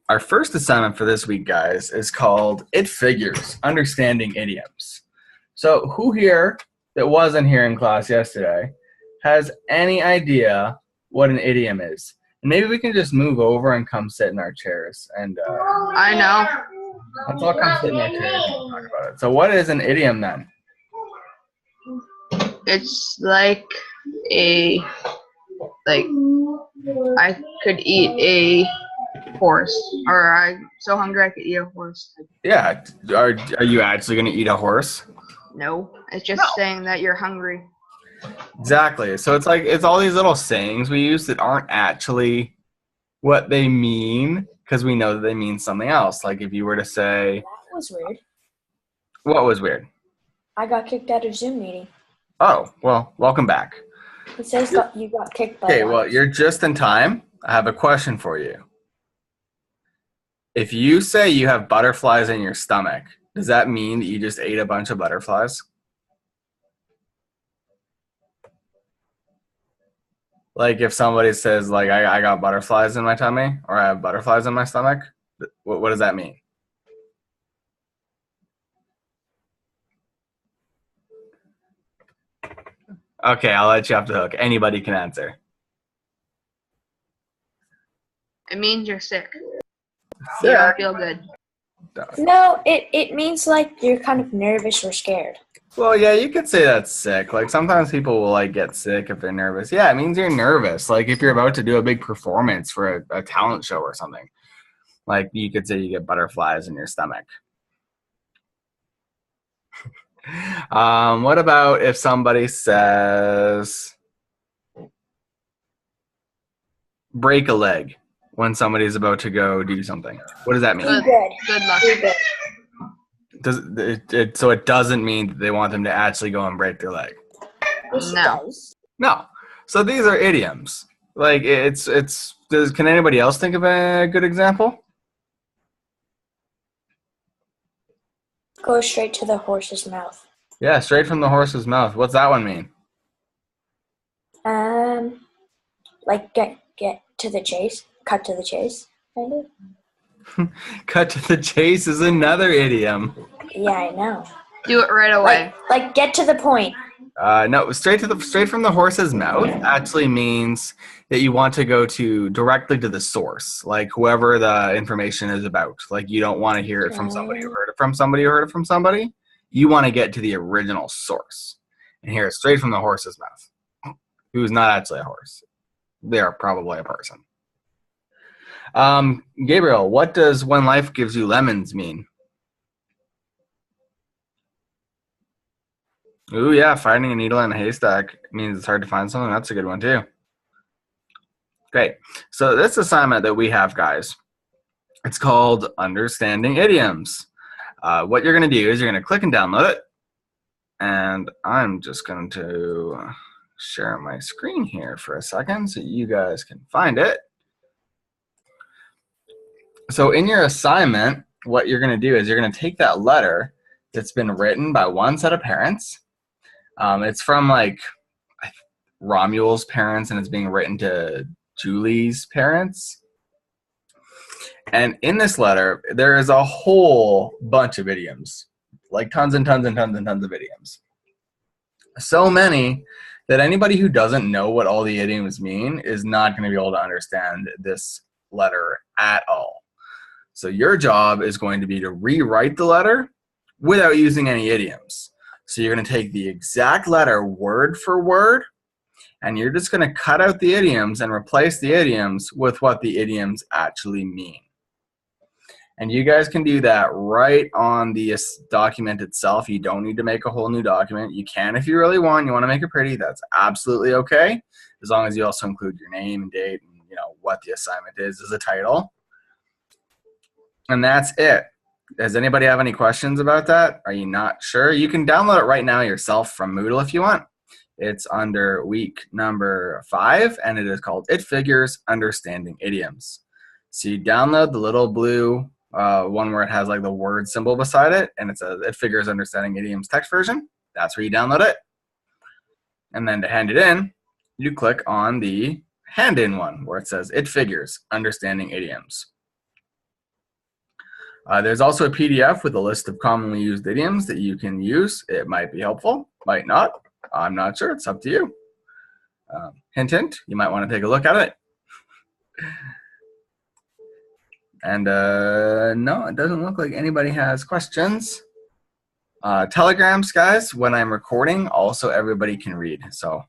Our first assignment for this week, guys, is called It Figures, Understanding Idioms. So who here that wasn't here in class yesterday has any idea what an idiom is? And maybe we can just move over and come sit in our chairs. And I know. let's all come sit in our chairs and we'll talk about it. So what is an idiom then? It's like I could eat a horse, or I'm so hungry I could eat a horse. Yeah, are you actually going to eat a horse? No, it's just saying that you're hungry. Exactly. So it's all these little sayings we use that aren't actually what they mean because we know that they mean something else. Like if you were to say, That was weird. what was weird? I got kicked out of Zoom meeting. Oh, well, welcome back. It says you got kicked by. Okay, well, you're just in time. I have a question for you. If you say you have butterflies in your stomach, does that mean that you just ate a bunch of butterflies? Like if somebody says like I got butterflies in my tummy or I have butterflies in my stomach, what does that mean? Okay, I'll let you off the hook. Anybody can answer. It means you're sick. Yeah. You don't feel good. No, it means like you're kind of nervous or scared. Well, yeah, you could say that's sick. Like sometimes people will like get sick if they're nervous. Yeah, it means you're nervous. Like if you're about to do a big performance for a talent show or something. Like you could say you get butterflies in your stomach. What about if somebody says break a leg when somebody's about to go do something? What does that mean? Good luck. So it doesn't mean that they want them to actually go and break their leg. No. No. So these are idioms. Like can anybody else think of a good example? Go straight to the horse's mouth. Yeah, straight from the horse's mouth. What's that one mean? Like get to the chase, cut to the chase, kind of. Cut to the chase is another idiom. Yeah, I know. Do it right away. Like get to the point. No, straight from the horse's mouth actually means that you want to go directly to the source, like whoever the information is about. Like you don't want to hear it from somebody who heard it from somebody who heard it from somebody. You want to get to the original source and hear it straight from the horse's mouth, who's not actually a horse. They are probably a person. Gabriel, what does when life gives you lemons mean? Ooh, yeah, finding a needle in a haystack means it's hard to find something. That's a good one, too. Great. So this assignment that we have, guys, it's called Understanding Idioms. What you're going to do is you're going to click and download it. And I'm just going to share my screen here for a second so you guys can find it. So in your assignment, what you're going to do is you're going to take that letter that's been written by one set of parents. It's from like Romuald's parents, and it's being written to Julie's parents. And in this letter, there is a whole bunch of idioms, like tons and tons and tons and tons of idioms. So many that anybody who doesn't know what all the idioms mean is not going to be able to understand this letter at all. So your job is going to be to rewrite the letter without using any idioms. So you're going to take the exact letter word for word, and you're just going to cut out the idioms and replace the idioms with what the idioms actually mean. And you guys can do that right on the document itself. You don't need to make a whole new document. You can if you really want. You want to make it pretty. That's absolutely okay, as long as you also include your name and date and what the assignment is as a title. And that's it. Does anybody have any questions about that? Are you not sure? You can download it right now yourself from Moodle if you want. It's under week number 5, and it is called It Figures Understanding Idioms. So you download the little blue one where it has like the word symbol beside it, and it says It Figures Understanding Idioms text version. That's where you download it. And then to hand it in, you click on the hand in one where it says It Figures Understanding Idioms. There's also a PDF with a list of commonly used idioms that you can use. It might be helpful, might not. I'm not sure. It's up to you. Hint, hint. You might want to take a look at it. And no, it doesn't look like anybody has questions. Telegrams, guys, when I'm recording, also everybody can read. So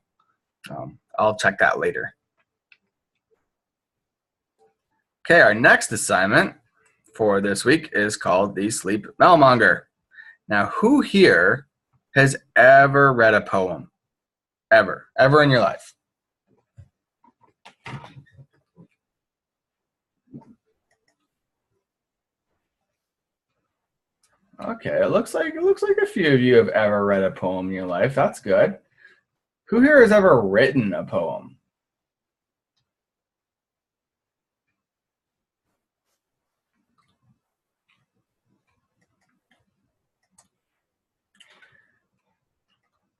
I'll check that later. Okay, our next assignment for this week is called the Sleep Mealmonger. Now, who here has ever read a poem? Ever in your life? Okay, it looks like a few of you have ever read a poem in your life. That's good. Who here has ever written a poem?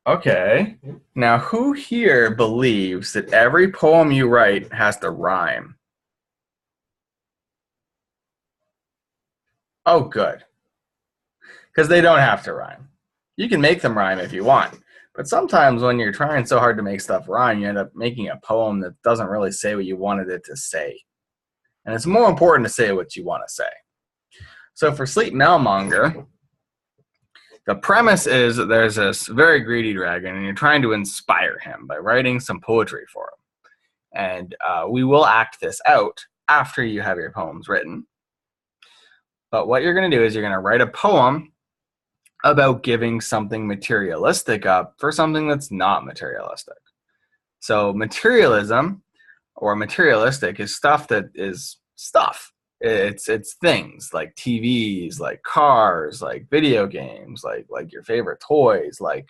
Okay. Now, who here believes that every poem you write has to rhyme? Oh, good. Because they don't have to rhyme. You can make them rhyme if you want. But sometimes when you're trying so hard to make stuff rhyme, you end up making a poem that doesn't really say what you wanted it to say. And it's more important to say what you want to say. So for Sleep Mealmonger, the premise is that there's this very greedy dragon, and you're trying to inspire him by writing some poetry for him. And we will act this out after you have your poems written. But what you're going to do is you're going to write a poem about giving something materialistic up for something that's not materialistic. So materialism or materialistic is stuff that is stuff. It's things like TVs, like cars, like video games, like your favorite toys, like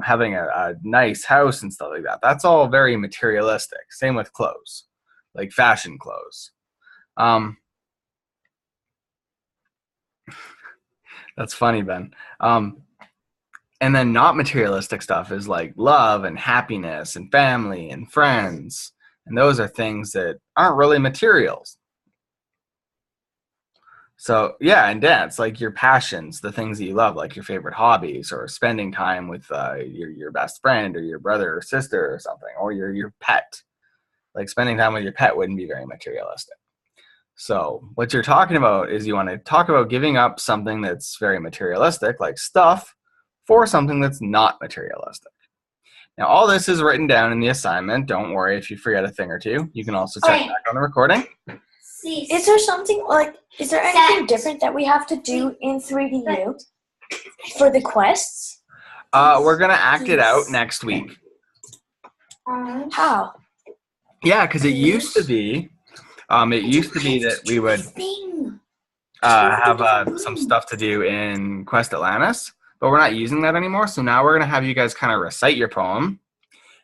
having a nice house and stuff like that. That's all very materialistic. Same with clothes, like fashion clothes. That's funny, Ben. And then not materialistic stuff is like love and happiness and family and friends. And those are things that aren't really materials. So yeah, and dance, like your passions, the things that you love, like your favorite hobbies, or spending time with your best friend or your brother or sister or something, or your pet. Like spending time with your pet wouldn't be very materialistic. So what you're talking about is you want to talk about giving up something that's very materialistic, like stuff, for something that's not materialistic. Now, all this is written down in the assignment. Don't worry if you forget a thing or two. You can also check back on the recording. Is there something is there anything different that we have to do in 3DU for the quests? We're going to act it out next week. How? Yeah, because it used to be that we would have some stuff to do in Quest Atlantis, but we're not using that anymore. So now we're going to have you guys kind of recite your poem,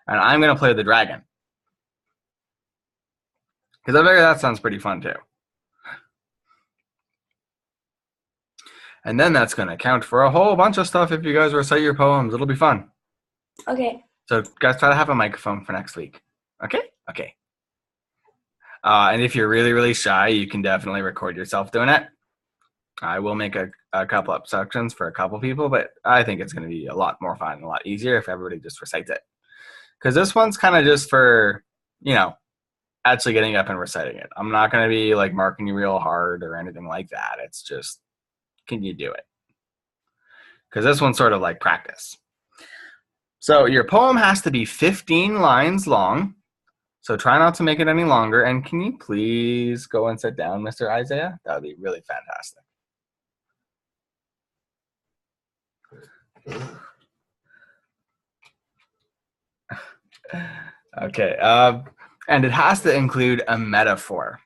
and I'm going to play the dragon. Because I figure that sounds pretty fun too. And then that's going to count for a whole bunch of stuff if you guys recite your poems. It'll be fun. Okay. So guys, try to have a microphone for next week. Okay? Okay. And if you're really, really shy, you can definitely record yourself doing it. I will make a couple up sections for a couple people, but I think it's going to be a lot more fun and a lot easier if everybody just recites it. Because this one's kind of just for, actually getting up and reciting it. I'm not going to be like marking you real hard or anything like that. It's just, can you do it? Because this one's sort of like practice. So your poem has to be 15 lines long. So try not to make it any longer. And can you please go and sit down, Mr. Isaiah? That would be really fantastic. Okay. And it has to include a metaphor.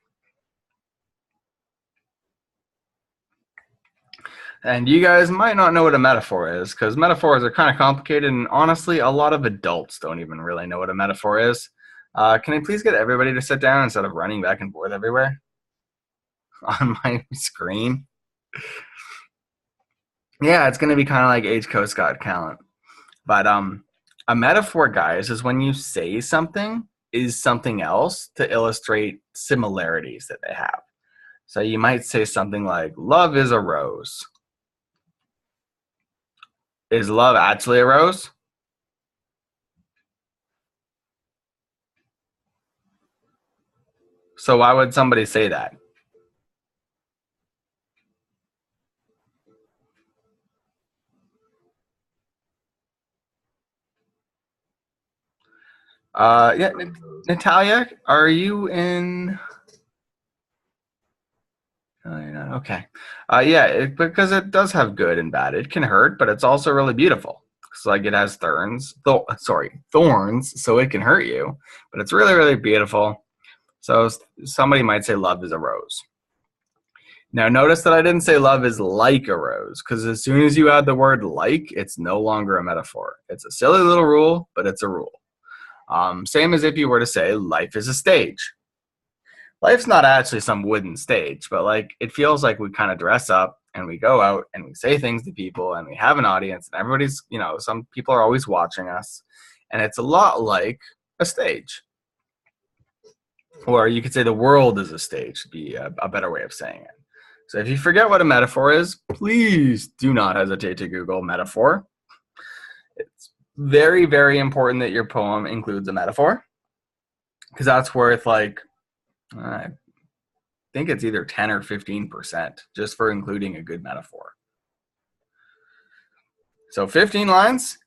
And you guys might not know what a metaphor is, because metaphors are kind of complicated, and honestly, a lot of adults don't even really know what a metaphor is. Can I please get everybody to sit down instead of running back and forth everywhere on my screen? Yeah, it's going to be kind of like Age Coast Guard Callan. But a metaphor, guys, is when you say something is something else to illustrate similarities that they have. So you might say something like, love is a rose. Is love actually a rose? So why would somebody say that? Yeah, Natalia, are you in? Oh, you're not. Okay. Yeah, because it does have good and bad. It can hurt, but it's also really beautiful. It's like it has thorns, thorns, so it can hurt you, but it's really, really beautiful. So somebody might say love is a rose. Now notice that I didn't say love is like a rose, because as soon as you add the word like, it's no longer a metaphor. It's a silly little rule, but it's a rule. Same as if you were to say life is a stage. Life's not actually some wooden stage, but like it feels like we kind of dress up and we go out and we say things to people and we have an audience and everybody's, some people are always watching us, and it's a lot like a stage. Or you could say the world is a stage, would be a better way of saying it. So if you forget what a metaphor is, please do not hesitate to Google metaphor. It's very, very important that your poem includes a metaphor, because that's worth like, I think it's either 10 or 15% just for including a good metaphor. So 15 lines,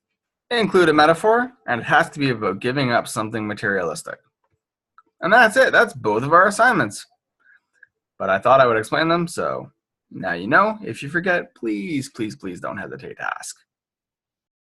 include a metaphor, and it has to be about giving up something materialistic. And that's it. That's both of our assignments. But I thought I would explain them, so now you know. If you forget, please, please, please don't hesitate to ask.